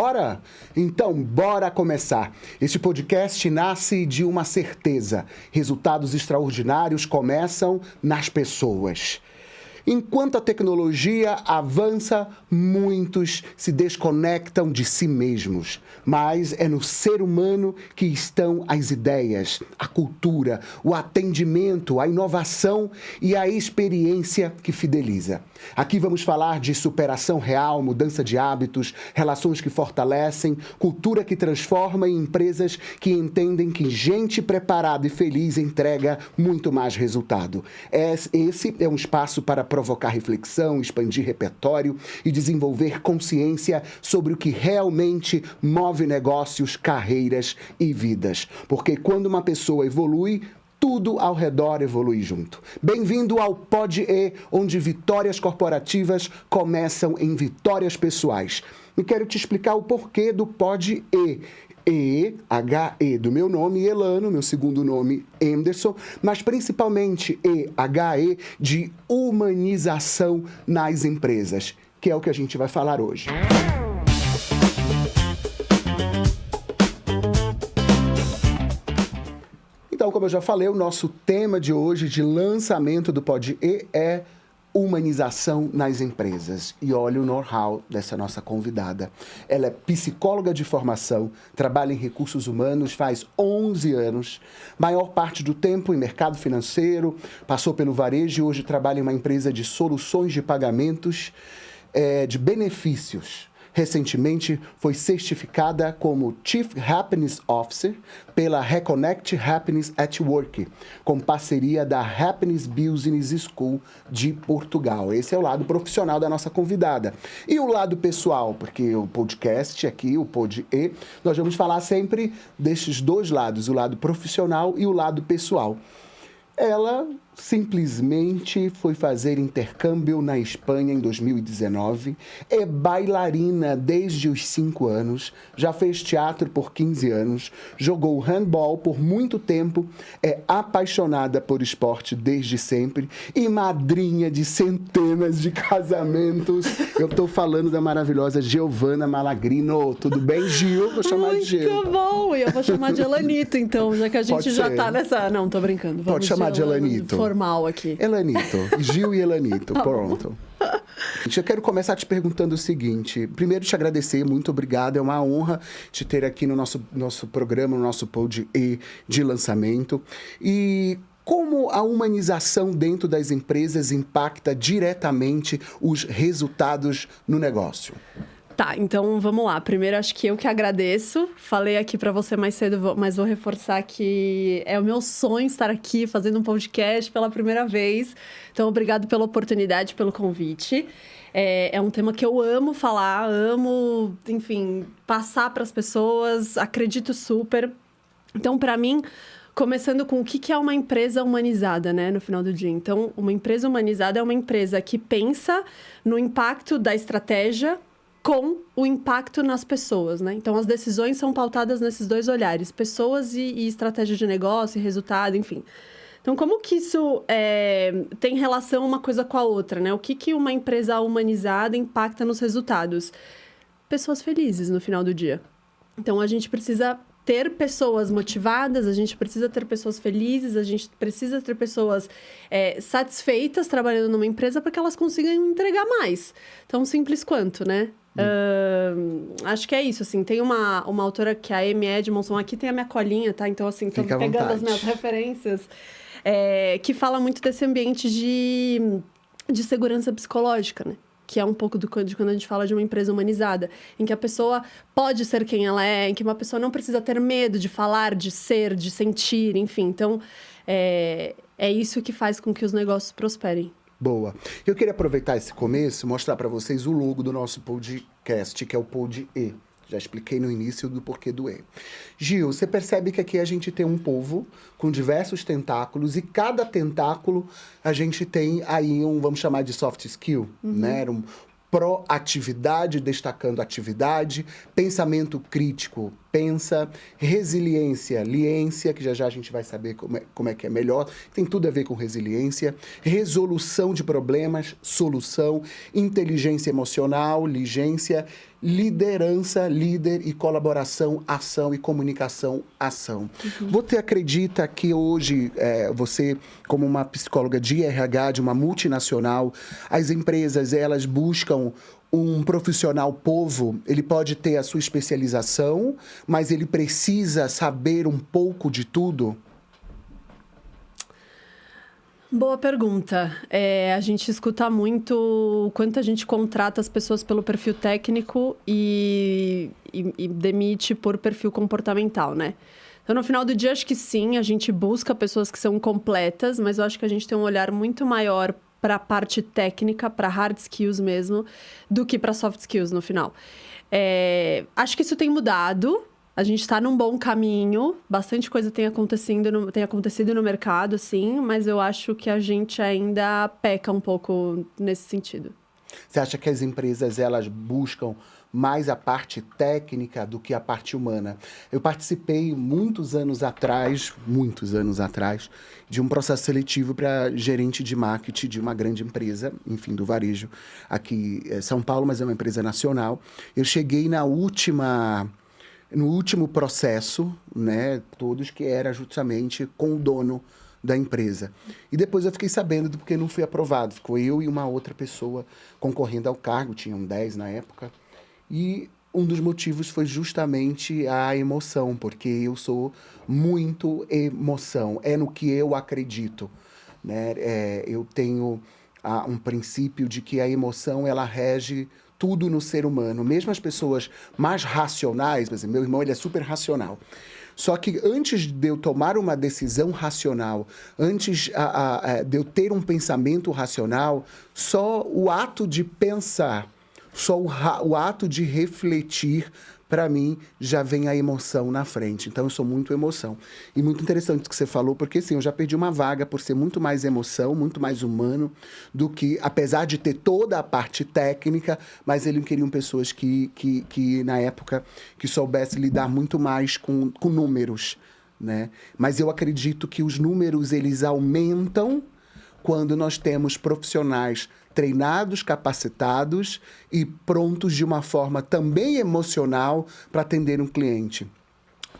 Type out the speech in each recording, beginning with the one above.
Bora? Então, bora começar. Este podcast nasce de uma certeza. Resultados extraordinários começam nas pessoas. Enquanto a tecnologia avança, muitos se desconectam de si mesmos. Mas é no ser humano que estão as ideias, a cultura, o atendimento, a inovação e a experiência que fideliza. Aqui vamos falar de superação real, mudança de hábitos, relações que fortalecem, cultura que transforma e empresas que entendem que gente preparada e feliz entrega muito mais resultado. Esse é um espaço para provocar reflexão, expandir repertório e desenvolver consciência sobre o que realmente move negócios, carreiras e vidas. Porque quando uma pessoa evolui, tudo ao redor evolui junto. Bem-vindo ao Pod E, onde vitórias corporativas começam em vitórias pessoais. E quero te explicar o porquê do Pod E. E-H-E do meu nome, Elano, meu segundo nome, Anderson, mas principalmente E-H-E de humanização nas empresas, que é o que a gente vai falar hoje. Então, como eu já falei, o nosso tema de hoje de lançamento do Pod E é humanização nas empresas. E olha o know-how dessa nossa convidada. Ela é psicóloga de formação, trabalha em recursos humanos faz 11 anos, maior parte do tempo em mercado financeiro, passou pelo varejo e hoje trabalha em uma empresa de soluções de pagamentos, de benefícios. Recentemente, foi certificada como Chief Happiness Officer pela Reconnect Happiness at Work, com parceria da Happiness Business School de Portugal. Esse é o lado profissional da nossa convidada. E o lado pessoal, porque o podcast aqui, o Pod E, nós vamos falar sempre destes dois lados, o lado profissional e o lado pessoal. Ela simplesmente foi fazer intercâmbio na Espanha em 2019, é bailarina desde os 5 anos, já fez teatro por 15 anos, jogou handball por muito tempo, é apaixonada por esporte desde sempre e madrinha de centenas de casamentos. Eu estou falando da maravilhosa Giovana Malagrino. Tudo bem, Gil? Vou chamar de Gil. Muito bom! E eu vou chamar de Elanito, então, já que a gente já tá nessa... Não, tô brincando. Pode chamar de Elanito. Formal aqui. Elanito. Gil e Elanito. Pronto. Eu quero começar te perguntando o seguinte. Primeiro, te agradecer. Muito obrigado. É uma honra te ter aqui no nosso programa, no nosso Pod E de lançamento. E como a humanização dentro das empresas impacta diretamente os resultados no negócio? Tá, então vamos lá. Primeiro, acho que eu que agradeço. Falei aqui pra você mais cedo, mas vou reforçar que é o meu sonho estar aqui fazendo um podcast pela primeira vez. Então, obrigado pela oportunidade, pelo convite. É um tema que eu amo falar, amo, enfim, passar para as pessoas, acredito super. Então, para mim, começando com o que é uma empresa humanizada, né, no final do dia. Então, uma empresa humanizada é uma empresa que pensa no impacto da estratégia com o impacto nas pessoas, né? Então, as decisões são pautadas nesses dois olhares, pessoas e estratégia de negócio, e resultado, enfim. Então, como que isso tem relação uma coisa com a outra, né? O que uma empresa humanizada impacta nos resultados? Pessoas felizes no final do dia. Então, a gente precisa ter pessoas motivadas, a gente precisa ter pessoas felizes, a gente precisa ter pessoas satisfeitas trabalhando numa empresa para que elas consigam entregar mais. Tão simples quanto, né? Acho que é isso, assim, tem uma autora que é a Amy Edmondson, aqui tem a minha colinha, tá? Então, assim, tô pegando as minhas referências, que fala muito desse ambiente de segurança psicológica, né? Que é um pouco de quando a gente fala de uma empresa humanizada, em que a pessoa pode ser quem ela é, em que uma pessoa não precisa ter medo de falar, de ser, de sentir, enfim. Então, é isso que faz com que os negócios prosperem. Boa. Eu queria aproveitar esse começo e mostrar para vocês o logo do nosso podcast, que é o Pod E. Já expliquei no início do porquê do E. Gil, você percebe que aqui a gente tem um polvo com diversos tentáculos e cada tentáculo a gente tem aí vamos chamar de soft skill, né? Proatividade, destacando atividade, pensamento crítico, pensa, resiliência, liência, que já a gente vai saber como é que é melhor, tem tudo a ver com resiliência, resolução de problemas, solução, inteligência emocional, ligência, liderança, líder e colaboração, ação e comunicação, ação. Você acredita que hoje, você, como uma psicóloga de RH de uma multinacional, as empresas, elas buscam um profissional povo? Ele pode ter a sua especialização, mas ele precisa saber um pouco de tudo? Boa pergunta. A gente escuta muito o quanto a gente contrata as pessoas pelo perfil técnico e demite por perfil comportamental, né? Então, no final do dia, acho que sim, a gente busca pessoas que são completas, mas eu acho que a gente tem um olhar muito maior para a parte técnica, para hard skills mesmo, do que para soft skills no final. Acho que isso tem mudado. A gente está num bom caminho, bastante coisa tem acontecido no mercado, sim, mas eu acho que a gente ainda peca um pouco nesse sentido. Você acha que as empresas, elas buscam mais a parte técnica do que a parte humana? Eu participei muitos anos atrás, de um processo seletivo para gerente de marketing de uma grande empresa, enfim, do varejo, aqui em São Paulo, mas é uma empresa nacional. Eu cheguei no último processo, né, todos, que era justamente com o dono da empresa. E depois eu fiquei sabendo porque não fui aprovado. Ficou eu e uma outra pessoa concorrendo ao cargo, tinham 10 na época. E um dos motivos foi justamente a emoção, porque eu sou muito emoção, é no que eu acredito, né? Eu tenho um princípio de que a emoção, ela rege tudo no ser humano. Mesmo as pessoas mais racionais, por exemplo, meu irmão, ele é super racional. Só que antes de eu tomar uma decisão racional, antes de eu ter um pensamento racional, só o ato de pensar, só o ato de refletir, para mim, já vem a emoção na frente. Então, eu sou muito emoção. E muito interessante o que você falou, porque, sim, eu já perdi uma vaga por ser muito mais emoção, muito mais humano, do que, apesar de ter toda a parte técnica, mas eles queriam pessoas que na época, que soubessem lidar muito mais com números, né? Mas eu acredito que os números, eles aumentam quando nós temos profissionais treinados, capacitados e prontos de uma forma também emocional para atender um cliente.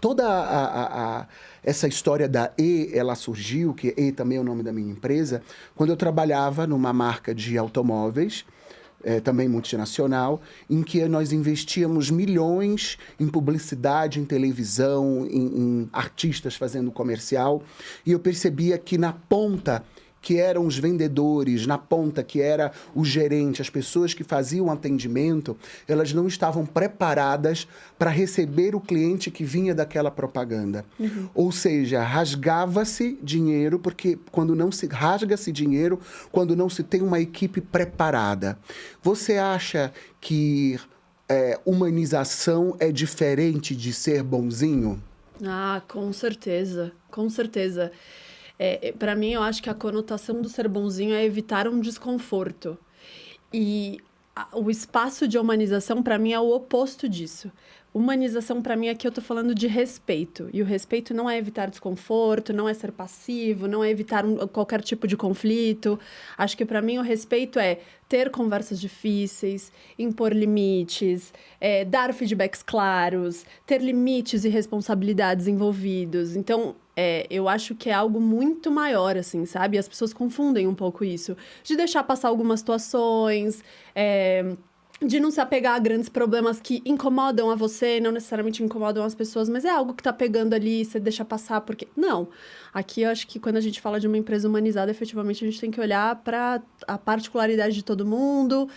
Toda essa história da ela surgiu, que também é o nome da minha empresa, quando eu trabalhava numa marca de automóveis, também multinacional, em que nós investíamos milhões em publicidade, em televisão, em artistas fazendo comercial, e eu percebia que na ponta, que eram os vendedores, na ponta, que era o gerente, as pessoas que faziam o atendimento, elas não estavam preparadas para receber o cliente que vinha daquela propaganda. Ou seja, rasgava-se dinheiro, porque quando não se rasga-se dinheiro, quando não se tem uma equipe preparada. Você acha que humanização é diferente de ser bonzinho? Ah, com certeza, com certeza. Para mim, eu acho que a conotação do ser bonzinho é evitar um desconforto. E o espaço de humanização, para mim, é o oposto disso. Humanização, para mim, aqui eu tô falando de respeito. E o respeito não é evitar desconforto, não é ser passivo, não é evitar qualquer tipo de conflito. Acho que, para mim, o respeito é ter conversas difíceis, impor limites, dar feedbacks claros, ter limites e responsabilidades envolvidos. Então, eu acho que é algo muito maior, assim, sabe? As pessoas confundem um pouco isso. De deixar passar algumas situações, de não se apegar a grandes problemas que incomodam a você, não necessariamente incomodam as pessoas, mas é algo que tá pegando ali, você deixa passar, porque... Não. Aqui, eu acho que quando a gente fala de uma empresa humanizada, efetivamente, a gente tem que olhar para a particularidade de todo mundo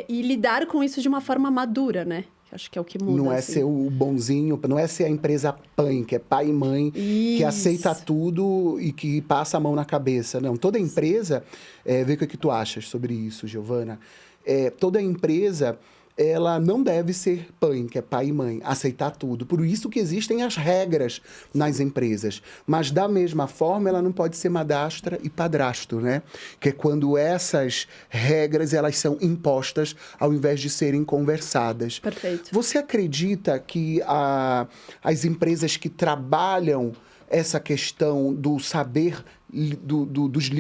e lidar com isso de uma forma madura, né? Acho que é o que muda. Não é assim. ser o bonzinho, não é ser a empresa PAN, que é pai e mãe, que aceita tudo e que passa a mão na cabeça. Não, toda empresa... vê o que tu achas sobre isso, Giovana. Toda empresa, ela não deve ser PAM, que é pai e mãe, aceitar tudo. Por isso que existem as regras nas empresas. Mas, da mesma forma, ela não pode ser madrasta e padrasto, né? Que é quando essas regras elas são impostas ao invés de serem conversadas. Perfeito. Você acredita que as empresas que trabalham essa questão do saber,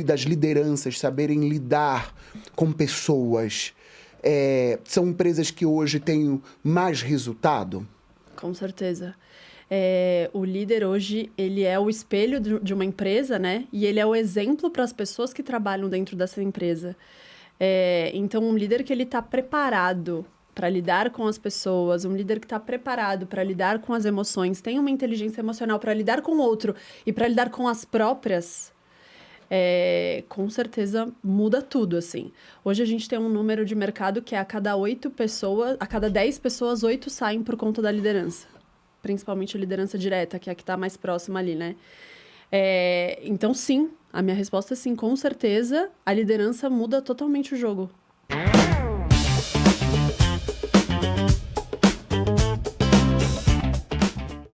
das lideranças, saberem lidar com pessoas, são empresas que hoje têm mais resultado? Com certeza. O líder hoje, ele é o espelho de uma empresa, né? E ele é o exemplo para as pessoas que trabalham dentro dessa empresa. Então, um líder que ele está preparado para lidar com as pessoas, um líder que está preparado para lidar com as emoções, tem uma inteligência emocional para lidar com o outro e para lidar com as próprias, com certeza muda tudo, assim. Hoje a gente tem um número de mercado que é a cada 10 pessoas, 8 saem por conta da liderança. Principalmente a liderança direta, que é a que está mais próxima ali, né? Então, sim, a minha resposta é sim, com certeza, a liderança muda totalmente o jogo.